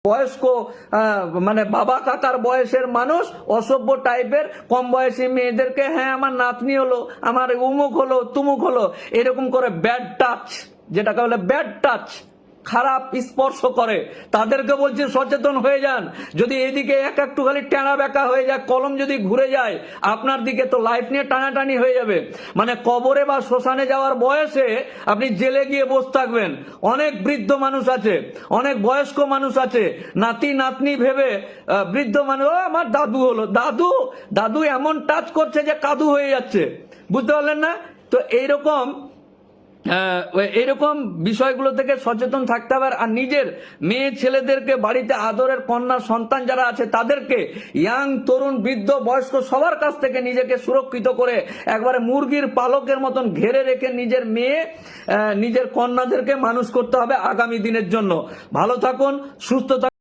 বয়স্ক মানে বাবা কাকার বয়সের মানুষ অসভ্য টাইপের কম বয়সী মেয়েদেরকে হ্যাঁ আমার নাতনি হলো, আমার উমুক হলো, তুমুক হলো, এরকম করে ব্যাড টাচ, যেটাকে বলে ব্যাড টাচ, খারাপ স্পর্শ করে, তাদেরকে বলছে সচেতন হয়ে যান। যদি এদিকে একটু খালি টানা বেঁকা হয়ে যায়, কলম যদি ঘুরে যায় আপনার দিকে, তো লাইফ নিয়ে টানাটানি হয়ে যাবে। মানে কবরে বা শ্মশানে যাওয়ার বয়সে আপনি জেলে গিয়ে বসে থাকবেন। অনেক বৃদ্ধ মানুষ আছে, অনেক বয়স্ক মানুষ আছে, নাতি নাতনি ভেবে বৃদ্ধ মানুষ, আমার দাদু হলো, দাদু দাদু এমন টাচ করছে যে কাদু হয়ে যাচ্ছে, বুঝতে পারলেন না? তো এইরকম বিষয়গুলো থেকে সচেতন থাকতে হবে। আর নিজের মেয়ে ছেলেদেরকে, বাড়িতে আদরের কন্যা সন্তান যারা আছে তাদেরকে, ইয়াং তরুণ বৃদ্ধ বয়স্ক সবার কাছ থেকে নিজেকে সুরক্ষিত করে একবারে মুরগির পালকের মতন ঘেরে রেখে নিজের মেয়ে নিজের কন্যাদেরকে মানুষ করতে হবে আগামী দিনের জন্য। ভালো থাকুন, সুস্থ থাকুন।